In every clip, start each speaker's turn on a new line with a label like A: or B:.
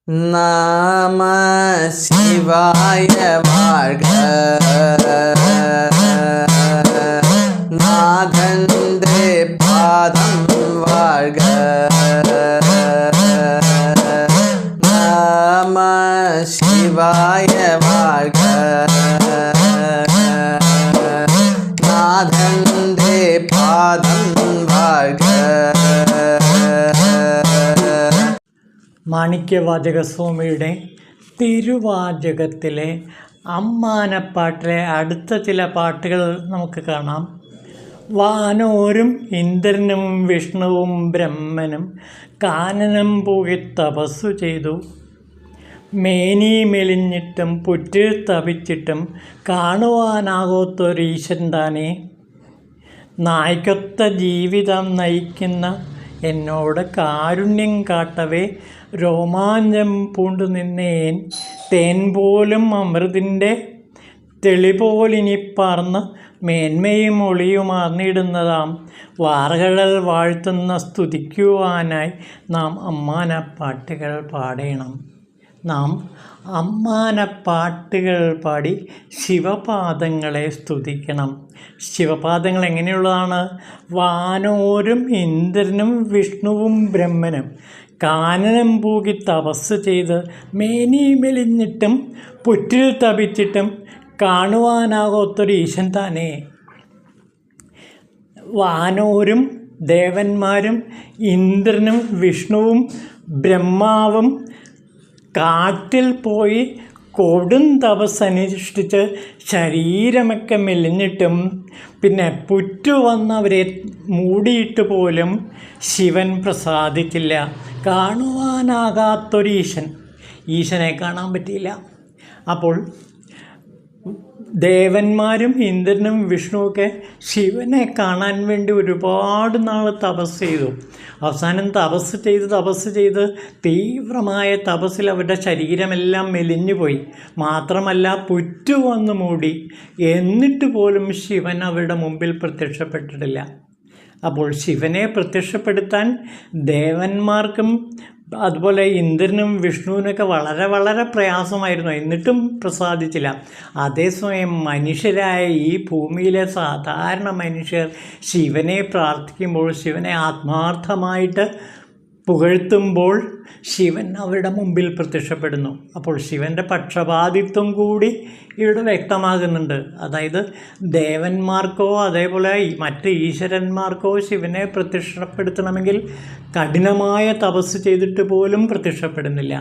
A: நம சிவாய வாழ்க. நாதந்தே பாதம் வாழ்க. நம சிவாய வாழ்க. நாதந்தே பாதம் வாழ்க.
B: മാണിക്യവാചകസ്വാമിയുടെ തിരുവാചകത്തിലെ അമ്മാനപ്പാട്ടിലെ അടുത്ത ചില പാട്ടുകൾ നമുക്ക് കാണാം. വാനോരും ഇന്ദ്രനും വിഷ്ണുവും ബ്രഹ്മനും കാനനം പൂകി തപസ്സു ചെയ്തു. മേനി മെലിഞ്ഞിട്ടും പുറ്റിൽ തപിച്ചിട്ടും കാണുവാനാകാത്തൊരീശൻ താനേ. നായ്ക്കൊത്ത ജീവിതം നയിക്കുന്ന എന്നോട് കാരുണ്യം കാട്ടവേ രോമാഞ്ചം പൂണ്ടു നിന്നേൻ. തേൻ പോലും അമൃതിൻ്റെ തെളിപോലിനി പറന്ന് മേന്മയും ഒളിയുമാർന്നിടുന്നതാം വാർകഴൽ വാഴ്ത്തുന്ന സ്തുതിക്കുവാനായി നാം അമ്മാനപ്പാട്ടുകൾ പാടണം. നാം അമ്മാനപ്പാട്ടുകൾ പാടി ശിവപാദങ്ങളെ സ്തുതിക്കണം. ശിവപാദങ്ങൾ എങ്ങനെയുള്ളതാണ്? വാനോരും ഇന്ദ്രനും വിഷ്ണുവും ബ്രഹ്മനും കാനനം പൂകി തപസ് ചെയ്ത് മേനി മെലിഞ്ഞിട്ടും പുറ്റിൽ തപിച്ചിട്ടും കാണുവാനാകാത്തൊരു ഈശൻ താനേ. വാനോരും ദേവന്മാരും ഇന്ദ്രനും വിഷ്ണുവും ബ്രഹ്മാവും കാട്ടിൽ പോയി കൊടും തപസ്സനുഷ്ഠിച്ച് ശരീരമൊക്കെ മെലിഞ്ഞിട്ടും പിന്നെ പുറ്റു വന്നവരെ മൂടിയിട്ട് പോലും ശിവൻ പ്രസാദിച്ചില്ല. കാണുവാനാകാത്തൊരു ഈശനെ കാണാൻ പറ്റിയില്ല. അപ്പോൾ ദേവന്മാരും ഇന്ദ്രനും വിഷ്ണുവൊക്കെ ശിവനെ കാണാൻ വേണ്ടി ഒരുപാട് നാൾ തപസ് ചെയ്തു. അവസാനം തപസ് ചെയ്ത് തീവ്രമായ തപസ്സിൽ അവരുടെ ശരീരമെല്ലാം മെലിഞ്ഞുപോയി. മാത്രമല്ല പുറ്റു വന്ന് മൂടി. എന്നിട്ട് പോലും ശിവൻ അവരുടെ മുമ്പിൽ പ്രത്യക്ഷപ്പെട്ടിട്ടില്ല. അപ്പോൾ ശിവനെ പ്രത്യക്ഷപ്പെടുത്താൻ ദേവന്മാർക്കും അതുപോലെ ഇന്ദ്രനും വിഷ്ണുവിനൊക്കെ വളരെ പ്രയാസമായിരുന്നു. എന്നിട്ടും പ്രസാദിച്ചില്ല. അതേസമയം മനുഷ്യരായ ഈ ഭൂമിയിലെ സാധാരണ മനുഷ്യർ ശിവനെ പ്രാർത്ഥിക്കുമ്പോൾ, ശിവനെ ആത്മാർത്ഥമായിട്ട് പുകഴ്ത്തുമ്പോൾ ശിവൻ അവരുടെ മുമ്പിൽ പ്രത്യക്ഷപ്പെടുന്നു. അപ്പോൾ ശിവൻ്റെ പക്ഷപാതിത്വം കൂടി ഇവിടെ വ്യക്തമാകുന്നുണ്ട്. അതായത് ദേവന്മാർക്കോ അതേപോലെ മറ്റ് ഈശ്വരന്മാർക്കോ ശിവനെ പ്രത്യക്ഷപ്പെടുത്തണമെങ്കിൽ കഠിനമായ തപസ് ചെയ്തിട്ട് പോലും പ്രത്യക്ഷപ്പെടുന്നില്ല.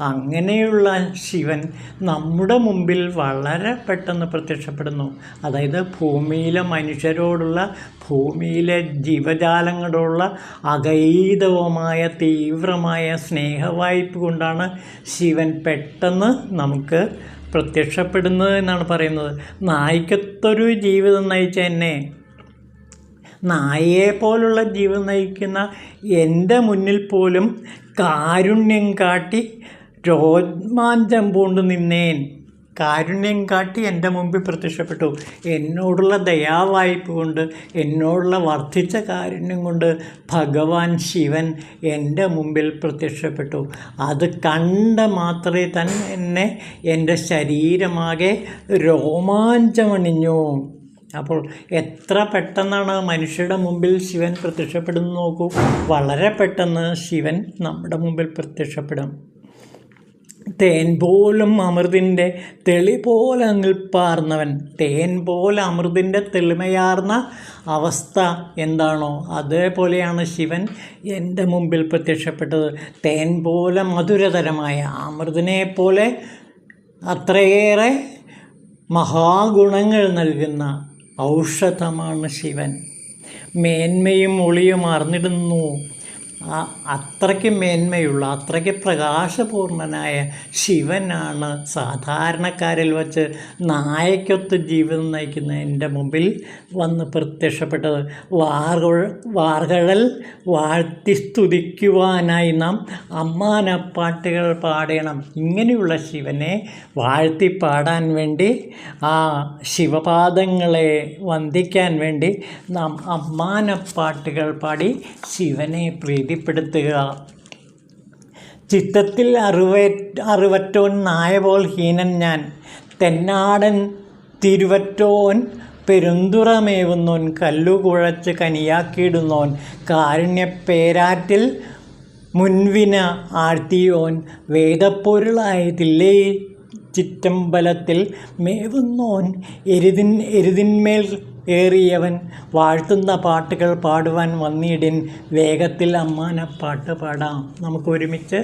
B: അങ്ങനെയുള്ള ശിവൻ നമ്മുടെ മുമ്പിൽ വളരെ പെട്ടെന്ന് പ്രത്യക്ഷപ്പെടുന്നു. അതായത് ഭൂമിയിലെ മനുഷ്യരോടുള്ള, ഭൂമിയിലെ ജീവജാലങ്ങളോടുള്ള അഗൈതവമായ തീവ്രമായ സ്നേഹവായ്പ കൊണ്ടാണ് ശിവൻ പെട്ടെന്ന് നമുക്ക് പ്രത്യക്ഷപ്പെടുന്നത് എന്നാണ് പറയുന്നത്. നായ്ക്കൊത്തൊരു ജീവിതം നയിച്ച എന്നെ, നായയെ പോലുള്ള ജീവിതം നയിക്കുന്ന എൻ്റെ മുന്നിൽ പോലും കാരുണ്യം കാട്ടി രോമാഞ്ചം പൂണ്ടു നിന്നേൻ. കാരുണ്യം കാട്ടി എൻ്റെ മുമ്പിൽ പ്രത്യക്ഷപ്പെട്ടു. എന്നോടുള്ള ദയാവായ്പ കൊണ്ട്, എന്നോടുള്ള വർദ്ധിച്ച കാരുണ്യം കൊണ്ട് ഭഗവാൻ ശിവൻ എൻ്റെ മുമ്പിൽ പ്രത്യക്ഷപ്പെട്ടു. അത് കണ്ട മാത്രമേ തന്നെ എൻ്റെ ശരീരമാകെ രോമാഞ്ചമണിഞ്ഞു. അപ്പോൾ എത്ര പെട്ടെന്നാണ് മനുഷ്യരുടെ മുമ്പിൽ ശിവൻ പ്രത്യക്ഷപ്പെടുന്നു നോക്കൂ. വളരെ പെട്ടെന്ന് ശിവൻ നമ്മുടെ മുമ്പിൽ പ്രത്യക്ഷപ്പെടും. തേൻ പോലും അമൃതിൻ്റെ തെളി പോലെ നിൽപ്പാർന്നവൻ. തേൻ പോലെ അമൃതിൻ്റെ തെളിമയാർന്ന അവസ്ഥ എന്താണോ അതേപോലെയാണ് ശിവൻ എൻ്റെ മുമ്പിൽ പ്രത്യക്ഷപ്പെട്ടത്. തേൻ പോലെ മധുരതരമായ അമൃതിനെ പോലെ അത്രയേറെ മഹാഗുണങ്ങൾ നൽകുന്ന ഔഷധമാണ് ശിവൻ. മേന്മയും ഒളിയും അറിഞ്ഞിടുന്നു. അത്രയ്ക്ക് മേന്മയുള്ള, അത്രയ്ക്ക് പ്രകാശപൂർണനായ ശിവനാണ് സാധാരണക്കാരിൽ വച്ച് നായക്കൊത്ത് ജീവിതം നയിക്കുന്ന എൻ്റെ മുമ്പിൽ വന്ന് പ്രത്യക്ഷപ്പെട്ടത്. വാർകഴൽ വാഴ്ത്തി സ്തുതിക്കുവാനായി നാം അമ്മാനപ്പാട്ടുകൾ പാടണം. ഇങ്ങനെയുള്ള ശിവനെ വാഴ്ത്തി പാടാൻ വേണ്ടി, ആ ശിവപാദങ്ങളെ വന്ദിക്കാൻ വേണ്ടി നാം അമ്മാനപ്പാട്ടുകൾ പാടി ശിവനെ പ്രീതിപ്പെടുത്തുക. ചിത്തത്തിൽ അറിവറ്റോൻ നായ പോൽ ഹീനൻ ഞാൻ, തെന്നാടൻ തിരുവറ്റോൻ പെരുന്തുറമേവുന്നോൻ, കല്ലുകുഴച്ച് കനിയാക്കിയിടുന്നോൻ, കാരുണ്യപ്പേരാറ്റിൽ മുൻവിന ആഴ്ത്തിയോൻ, വേദപ്പൊരുളായതില്ലേ ചിറ്റമ്പലത്തിൽ മേവുന്നോൻ, എരുതിന്മേൽ ഏറിയവൻ, വാഴ്ത്തുന്ന പാട്ടുകൾ പാടുവാൻ വന്നിടിൻ, വേഗത്തിൽ അമ്മാനപ്പാട്ട് പാടാം. നമുക്ക് ഒരുമിച്ച്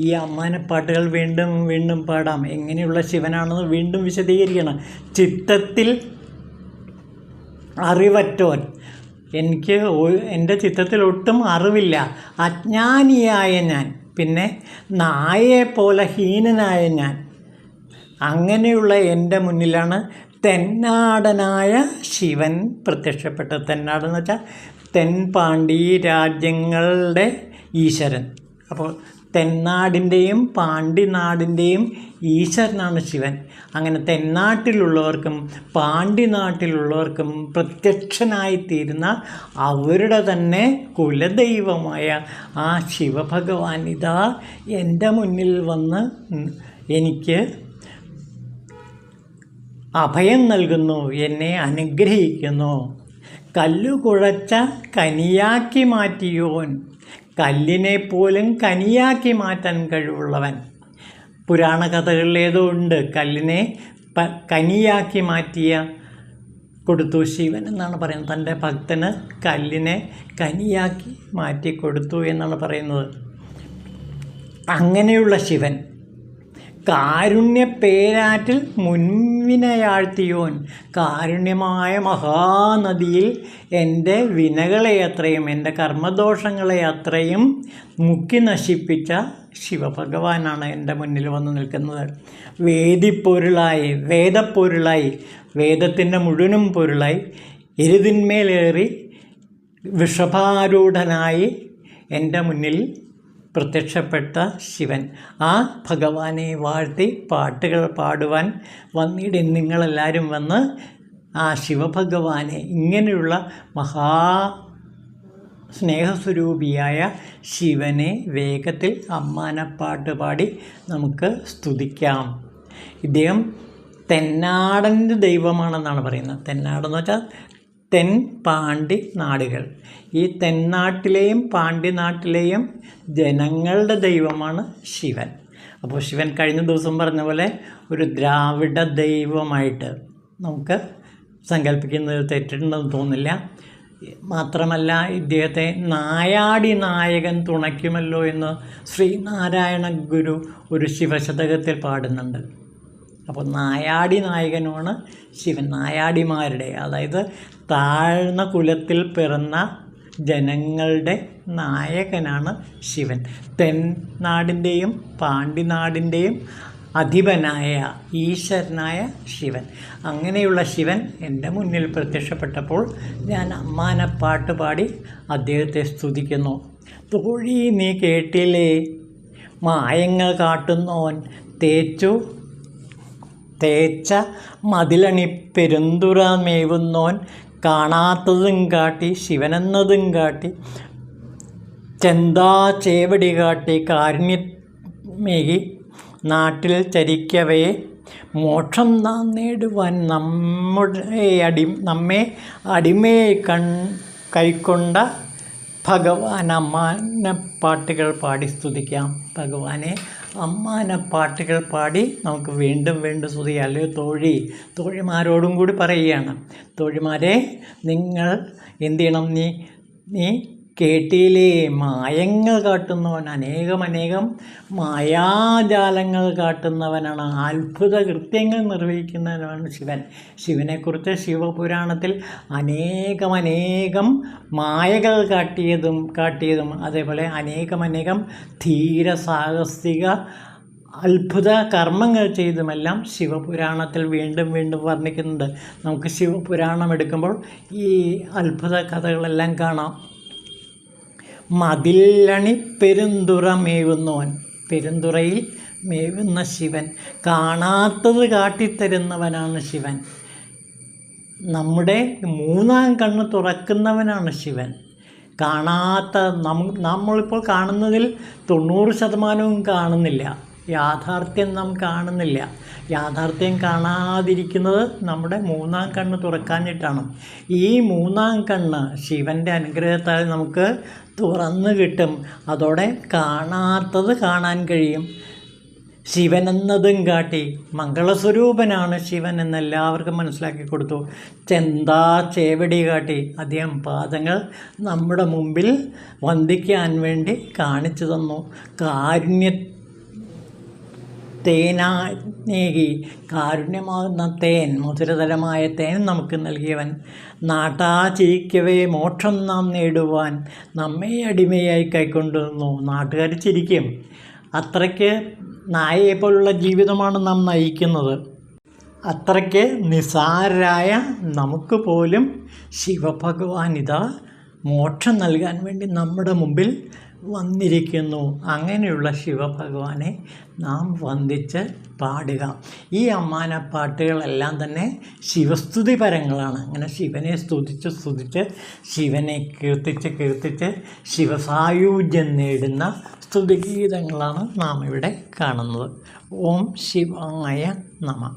B: ഈ അമ്മാനപ്പാട്ടുകൾ വീണ്ടും വീണ്ടും പാടാം. എങ്ങനെയുള്ള ശിവനാണെന്ന് വീണ്ടും വിശദീകരിക്കണം. ചിത്തത്തിൽ അറിവറ്റോൻ, എൻ്റെ ചിത്തത്തിൽ ഒട്ടും അറിവില്ല, അജ്ഞാനിയായ ഞാൻ, പിന്നെ നായയെപ്പോലെ ഹീനനായ ഞാൻ, അങ്ങനെയുള്ള എൻ്റെ മുന്നിലാണ് തെന്നാടനായ ശിവൻ പ്രത്യക്ഷപ്പെട്ടത്. തെന്നാടെന്ന് വെച്ചാൽ തെൻപാണ്ഡി രാജ്യങ്ങളുടെ ഈശ്വരൻ. അപ്പോൾ തെന്നാടിൻ്റെയും പാണ്ഡ്യനാടിൻ്റെയും ഈശ്വരനാണ് ശിവൻ. അങ്ങനെ തെന്നാട്ടിലുള്ളവർക്കും പാണ്ഡ്യനാട്ടിലുള്ളവർക്കും പ്രത്യക്ഷനായിത്തീരുന്ന അവരുടെ തന്നെ കുലദൈവമായ ആ ശിവഭഗവാൻ ഇതാ എൻ്റെ മുന്നിൽ വന്ന് എനിക്ക് അഭയം നൽകുന്നു, എന്നെ അനുഗ്രഹിക്കുന്നു. കല്ലുകുഴച്ച കനിയാക്കി മാറ്റിയോൻ, കല്ലിനെ പോലും കനിയാക്കി മാറ്റാൻ കഴിവുള്ളവൻ. പുരാണ കഥകളിൽ ഏതോ ഉണ്ട്, കല്ലിനെ കനിയാക്കി കൊടുത്തു ശിവൻ എന്നാണ് പറയുന്നത്. തൻ്റെ ഭക്തന് കല്ലിനെ കനിയാക്കി മാറ്റി കൊടുത്തു എന്നാണ് പറയുന്നത്. അങ്ങനെയുള്ള ശിവൻ കാരുണ്യപ്പേരാറ്റിൽ മുൻവിനയാഴ്ത്തിയോൻ, കാരുണ്യമായ മഹാനദിയിൽ എൻ്റെ വിനകളെ അത്രയും എൻ്റെ കർമ്മദോഷങ്ങളെ അത്രയും മുക്കി നശിപ്പിച്ച ശിവഭഗവാനാണ് എൻ്റെ മുന്നിൽ വന്ന് നിൽക്കുന്നത്. വേദപ്പൊരുളായി വേദത്തിൻ്റെ മുഴുവനും പൊരുളായി എരുതിന്മേലേറി വൃഷഭാരൂഢനായി എൻ്റെ മുന്നിൽ പ്രത്യക്ഷപ്പെട്ട ശിവൻ. ആ ഭഗവാനെ വാഴ്ത്തി പാട്ടുകൾ പാടുവാൻ വന്നിടെ നിങ്ങളെല്ലാവരും വന്ന് ആ ശിവഭഗവാനെ, ഇങ്ങനെയുള്ള സ്നേഹസ്വരൂപിയായ ശിവനെ വേഗത്തിൽ അമ്മാനപ്പാട്ട് പാടി നമുക്ക് സ്തുതിക്കാം. ഇദ്ദേഹം തെന്നാടൻ്റെ ദൈവമാണെന്നാണ് പറയുന്നത്. തെന്നാടെന്ന് വെച്ചാൽ തെൻ പാണ്ഡ്യ നാടുകൾ. ഈ തെന്നാട്ടിലെയും പാണ്ഡ്യനാട്ടിലെയും ജനങ്ങളുടെ ദൈവമാണ് ശിവൻ. അപ്പോൾ ശിവൻ കഴിഞ്ഞ ദിവസം പറഞ്ഞ പോലെ ഒരു ദ്രാവിഡ ദൈവമായിട്ട് നമുക്ക് സങ്കല്പിക്കുന്നത് തെറ്റുണ്ടെന്ന് തോന്നില്ല. മാത്രമല്ല, ഇദ്ദേഹത്തെ നായാടി നായകൻ തുണയ്ക്കുമല്ലോ എന്ന് ശ്രീനാരായണ ഗുരു ഒരു ശിവശതകത്തിൽ പാടുന്നുണ്ട്. അപ്പോൾ നായാടി നായകനുമാണ് ശിവൻ. നായാടിമാരുടെ, അതായത് താഴ്ന്ന കുലത്തിൽ പിറന്ന ജനങ്ങളുടെ നായകനാണ് ശിവൻ. തെന്നാടിൻ്റെയും പാണ്ഡ്യനാടിൻ്റെയും അധിപനായ ഈശ്വരനായ ശിവൻ. അങ്ങനെയുള്ള ശിവൻ എൻ്റെ മുന്നിൽ പ്രത്യക്ഷപ്പെട്ടപ്പോൾ ഞാൻ അമ്മാനപ്പാട്ട് പാടി അദ്ദേഹത്തെ സ്തുതിക്കുന്നു. തോഴി നീ കേട്ടില്ലേ മായങ്ങൾ കാട്ടുന്നോൻ, തേച്ച മതിലണി പെരുന്തുറമേവുന്നോൻ, കാണാത്തതും കാട്ടി ശിവനെന്നതും കാട്ടി, ചെന്താ ചേവടി കാട്ടി കാരുണ്യമേകി, നാട്ടിൽ ചരിക്കവേ മോക്ഷം നാം നേടുവാൻ നമ്മെ അടിമയെ കൈക്കൊണ്ട ഭഗവാൻ. അമ്മാനപ്പാട്ടുകൾ പാടി സ്തുതിക്കാം ഭഗവാനെ. അമ്മാനപ്പാട്ടുകൾ പാടി നമുക്ക് വീണ്ടും വീണ്ടും സ്തുതിക്കാം. അല്ലയോ തോഴിമാരോടും കൂടി പറയുകയാണ്, തോഴിമാരെ നിങ്ങൾ എന്ത് ചെയ്യണം? നീ കേട്ടിയിലേ മായങ്ങൾ കാട്ടുന്നവൻ, അനേകം മായാജാലങ്ങൾ കാട്ടുന്നവനാണ്, അത്ഭുത കൃത്യങ്ങൾ നിർവഹിക്കുന്നവനാണ് ശിവൻ. ശിവനെക്കുറിച്ച് ശിവപുരാണത്തിൽ അനേകം മായകൾ കാട്ടിയതും അതേപോലെ അനേകം ധീരസാഹസിക അത്ഭുത കർമ്മങ്ങൾ ചെയ്തുമെല്ലാം ശിവപുരാണത്തിൽ വീണ്ടും വർണ്ണിക്കുന്നുണ്ട്. നമുക്ക് ശിവപുരാണം എടുക്കുമ്പോൾ ഈ അത്ഭുത കഥകളെല്ലാം കാണാം. മതിലണി പെരുന്തുറമേവുന്നവൻ, പെരുന്തുറയിൽ മേവുന്ന ശിവൻ, കാണാത്തത് കാട്ടിത്തരുന്നവനാണ് ശിവൻ. നമ്മുടെ മൂന്നാം കണ്ണ് തുറക്കുന്നവനാണ് ശിവൻ. കാണാത്ത നമ്മളിപ്പോൾ കാണുന്നതിൽ 90% കാണുന്നില്ല. യാഥാർത്ഥ്യം നാം കാണുന്നില്ല. യാഥാർത്ഥ്യം കാണാതിരിക്കുന്നത് നമ്മുടെ മൂന്നാം കണ്ണ് തുറക്കാഞ്ഞിട്ടാണ്. ഈ മൂന്നാം കണ്ണ് ശിവൻ്റെ അനുഗ്രഹത്താൽ നമുക്ക് തുറന്നു കിട്ടും. അതോടെ കാണാത്തത് കാണാൻ കഴിയും. ശിവൻ എന്നതും കാട്ടി മംഗളസ്വരൂപനാണ് ശിവൻ എന്നെല്ലാവർക്കും മനസ്സിലാക്കി കൊടുത്തു. ചെന്താ ചേവടി കാട്ടി അദ്ദേഹം പാദങ്ങൾ നമ്മുടെ മുമ്പിൽ വന്ദിക്കാൻ വേണ്ടി കാണിച്ചു തന്നു. തേനാനേകി കാരുണ്യമാകുന്ന തേൻ, മധുരതരമായ തേൻ നമുക്ക് നൽകിയവൻ. നാട്ടാചിരിക്കവേ മോക്ഷം നാം നേടുവാൻ നമ്മെ അടിമയായി കൈക്കൊണ്ടുവന്നു. നാട്ടുകാർ ചിരിക്കും. അത്രയ്ക്ക് നായയെപ്പോലുള്ള ജീവിതമാണ് നാം നയിക്കുന്നത്. അത്രയ്ക്ക് നിസാരരായ നമുക്ക് പോലും ശിവഭഗവാൻ ഇതാ മോക്ഷം നൽകാൻ വേണ്ടി നമ്മുടെ മുമ്പിൽ വന്നിരിക്കുന്നു. അങ്ങനെയുള്ള ശിവഭഗവാനെ നാം വന്ദിച്ച് പാടുക. ഈ അമ്മാനപ്പാട്ടുകളെല്ലാം തന്നെ ശിവസ്തുതി പരങ്ങളാണ്. അങ്ങനെ ശിവനെ സ്തുതിച്ച് ശിവനെ കീർത്തിച്ച് ശിവസായുജ്യം നേടുന്ന സ്തുതിഗീതങ്ങളാണ് നാം ഇവിടെ കാണുന്നത്. ഓം ശിവായ നമഃ.